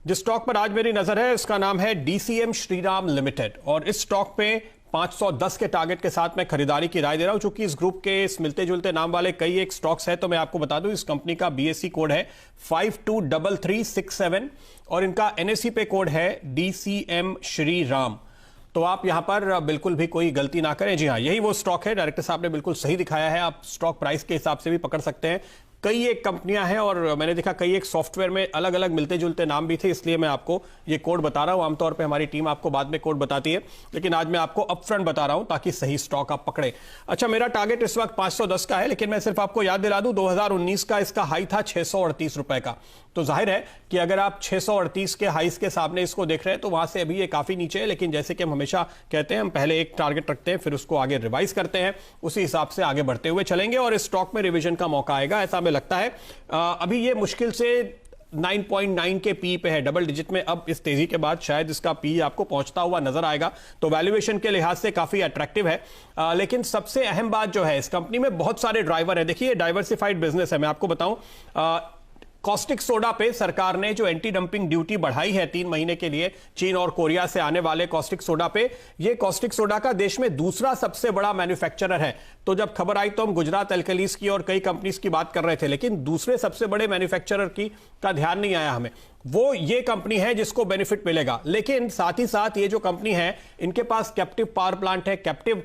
जिस स्टॉक पर आज मेरी नजर है उसका नाम है डीसीएम श्रीराम लिमिटेड और इस स्टॉक पे 510 के टारगेट के साथ मैं खरीदारी की राय दे रहा हूं। चूंकि इस ग्रुप के इस मिलते जुलते नाम वाले कई एक स्टॉक्स है तो मैं आपको बता दूं इस कंपनी का बीएससी कोड है 523367 और इनका एनएसई पे कोड है डीसीएम श्रीराम। तो आप यहां पर बिल्कुल भी कोई गलती ना करें। जी हां, यही वो स्टॉक है। डायरेक्टर साहब ने बिल्कुल सही दिखाया है। आप स्टॉक प्राइस के हिसाब से भी पकड़ सकते हैं। कई एक कंपनियां हैं और मैंने देखा कई एक सॉफ्टवेयर में अलग अलग मिलते जुलते नाम भी थे, इसलिए मैं आपको ये कोड बता रहा हूं। आमतौर पे हमारी टीम आपको बाद में कोड बताती है, लेकिन आज मैं आपको अपफ्रंट बता रहा हूं ताकि सही स्टॉक आप पकड़े। अच्छा, मेरा टारगेट इस वक्त 510 का है, लेकिन मैं सिर्फ आपको याद दिला दूं 2019 का इसका हाई था 638 रुपए का। तो जाहिर है कि अगर आप 638 के हाइस के सामने इसको देख रहे हैं तो वहां से अभी ये काफी नीचे है। लेकिन जैसे कि हम हमेशा कहते हैं, हम पहले एक टारगेट रखते हैं, फिर उसको आगे रिवाइज करते हैं, उसी हिसाब से आगे बढ़ते हुए चलेंगे और इस स्टॉक में रिवीजन का मौका आएगा, ऐसा हमें लगता है। अभी ये मुश्किल से 9.9 के पी पे है, डबल डिजिट में। अब इस तेजी के बाद शायद इसका पी आपको पहुंचता हुआ नजर आएगा, तो वैल्यूएशन के लिहाज से काफी अट्रैक्टिव है। लेकिन सबसे अहम बात जो है, इस कंपनी में बहुत सारे ड्राइवर है। देखिए, डाइवर्सिफाइड बिजनेस है। मैं आपको बताऊं, कॉस्टिक सोडा पे सरकार ने जो एंटी डंपिंग ड्यूटी बढ़ाई है 3 महीने के लिए चीन और कोरिया से आने वाले कॉस्टिक सोडा पे, ये कॉस्टिक सोडा का देश में दूसरा सबसे बड़ा मैन्युफैक्चरर है। तो जब खबर आई तो हम गुजरात एल्कलीज की और कई कंपनीज की बात कर रहे थे, लेकिन दूसरे सबसे बड़े मैन्युफैक्चरर का ध्यान नहीं आया हमें। वो ये कंपनी है जिसको बेनिफिट मिलेगा। लेकिन साथ ही साथ ये जो कंपनी है, इनके पास कैप्टिव पावर प्लांट है, कैप्टिव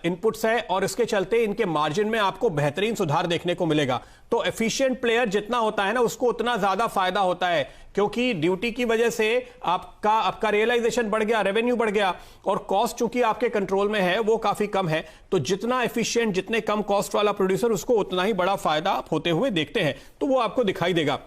इनपुट्स है और इसके चलते इनके मार्जिन में आपको बेहतरीन सुधार देखने को मिलेगा। तो एफिशिएंट प्लेयर जितना होता है ना, उसको उतना ज्यादा फायदा होता है, क्योंकि ड्यूटी की वजह से आपका रियलाइजेशन बढ़ गया, रेवेन्यू बढ़ गया और कॉस्ट चूंकि आपके कंट्रोल में है वो काफी कम है। तो जितना एफिशिएंट, जितने कम कॉस्ट वाला प्रोड्यूसर, उसको उतना ही बड़ा फायदा आप होते हुए देखते हैं, तो वो आपको दिखाई देगा।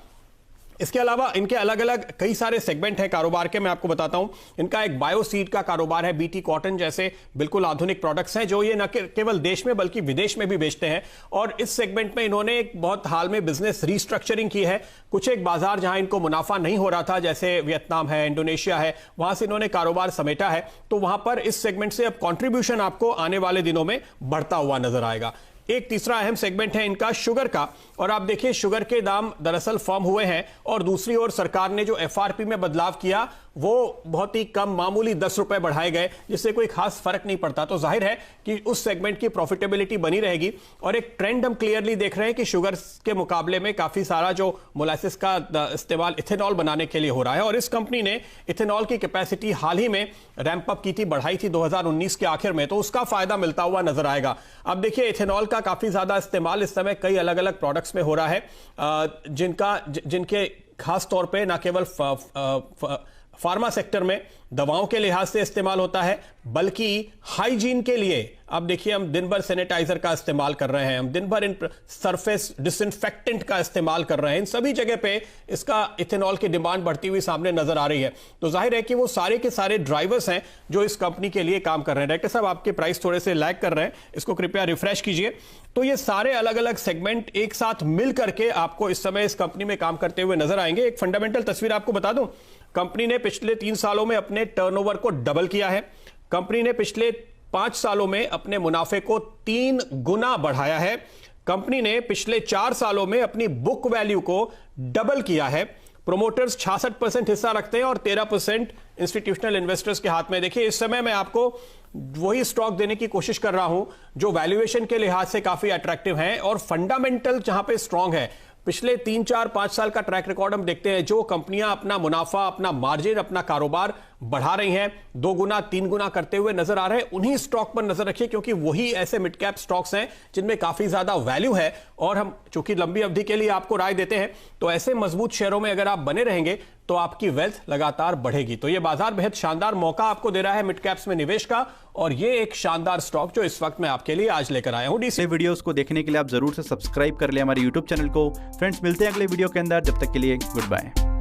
इसके अलावा इनके अलग अलग कई सारे सेगमेंट हैं कारोबार के। मैं आपको बताता हूं, इनका एक बायोसीड का कारोबार है, बीटी कॉटन जैसे बिल्कुल आधुनिक प्रोडक्ट्स हैं जो ये न केवल देश में बल्कि विदेश में भी बेचते हैं। और इस सेगमेंट में इन्होंने एक बहुत हाल में बिजनेस रीस्ट्रक्चरिंग की है। कुछ एक बाजार जहां इनको मुनाफा नहीं हो रहा था, जैसे वियतनाम है, इंडोनेशिया है, वहां से इन्होंने कारोबार समेटा है। तो वहां पर इस सेगमेंट से अब कॉन्ट्रीब्यूशन आपको आने वाले दिनों में बढ़ता हुआ नजर आएगा। एक तीसरा अहम सेगमेंट है इनका शुगर का, और आप देखिए शुगर के दाम दरअसल फर्म हुए हैं और दूसरी ओर सरकार ने जो एफआरपी में बदलाव किया वो बहुत ही कम, मामूली 10 रुपए बढ़ाए गए, जिससे कोई खास फर्क नहीं पड़ता। तो जाहिर है कि उस सेगमेंट की प्रॉफिटेबिलिटी बनी रहेगी। और एक ट्रेंड हम क्लियरली देख रहे हैं कि शुगर के मुकाबले में काफी सारा जो मोलासिस का इस्तेमाल इथेनॉल बनाने के लिए हो रहा है और इस कंपनी ने इथेनॉल की कैपेसिटी हाल ही में रैंप अप की थी, बढ़ाई थी 2019 के आखिर में, तो उसका फायदा मिलता हुआ नजर आएगा। अब देखिए, इथेनॉल का काफी ज्यादा इस्तेमाल इस समय कई अलग अलग प्रोडक्ट्स में हो रहा है, जिनके खास तौर पे ना केवल फार्मा सेक्टर में दवाओं के लिहाज से इस्तेमाल होता है, बल्कि हाइजीन के लिए। अब देखिए, हम दिन भर सैनिटाइजर का इस्तेमाल कर रहे हैं, हम दिन भर इन सरफेस डिसइंफेक्टेंट का इस्तेमाल कर रहे हैं, इन सभी जगह पे इसका इथेनॉल की डिमांड बढ़ती हुई सामने नजर आ रही है। तो जाहिर है कि वो सारे के सारे ड्राइवर्स हैं जो इस कंपनी के लिए काम कर रहे हैं। डायरेक्टर साहब, आपके प्राइस थोड़े से लैग कर रहे हैं, इसको कृपया रिफ्रेश कीजिए। तो ये सारे अलग अलग सेगमेंट एक साथ मिल करके आपको इस समय इस कंपनी में काम करते हुए नजर आएंगे। एक फंडामेंटल तस्वीर आपको बता दूं, कंपनी ने पिछले 3 सालों में अपने टर्नओवर को डबल किया है। कंपनी ने पिछले 5 सालों में अपने मुनाफे को 3 गुना बढ़ाया है। कंपनी ने पिछले 4 सालों में अपनी बुक वैल्यू को डबल किया है। प्रोमोटर्स 66% हिस्सा रखते हैं और 13% इंस्टीट्यूशनल इन्वेस्टर्स के हाथ में। देखिए, इस समय मैं आपको वही स्टॉक देने की कोशिश कर रहा हूं जो वैल्यूएशन के लिहाज से काफी अट्रैक्टिव है और फंडामेंटल जहां पे स्ट्रांग है। पिछले 3, 4, 5 साल का ट्रैक रिकॉर्ड हम देखते हैं, जो कंपनियां अपना मुनाफा, अपना मार्जिन, अपना कारोबार बढ़ा रही हैं, 2 गुना 3 गुना करते हुए नजर आ रहे हैं, उन्हीं स्टॉक पर नजर रखिए, क्योंकि वही ऐसे मिड कैप स्टॉक्स हैं जिनमें काफी ज्यादा वैल्यू है। और हम चूंकि लंबी अवधि के लिए आपको राय देते हैं, तो ऐसे मजबूत शेयरों में अगर आप बने रहेंगे तो आपकी वेल्थ लगातार बढ़ेगी। तो यह बाजार बेहद शानदार मौका आपको दे रहा है मिड कैप्स में निवेश का, और यह एक शानदार स्टॉक जो इस वक्त मैं आपके लिए आज लेकर आया हूं। डीसी वीडियोस को देखने के लिए आप जरूर से सब्सक्राइब कर ले हमारे यूट्यूब चैनल को। फ्रेंड्स, मिलते हैं अगले वीडियो के अंदर, जब तक के लिए गुड बाय।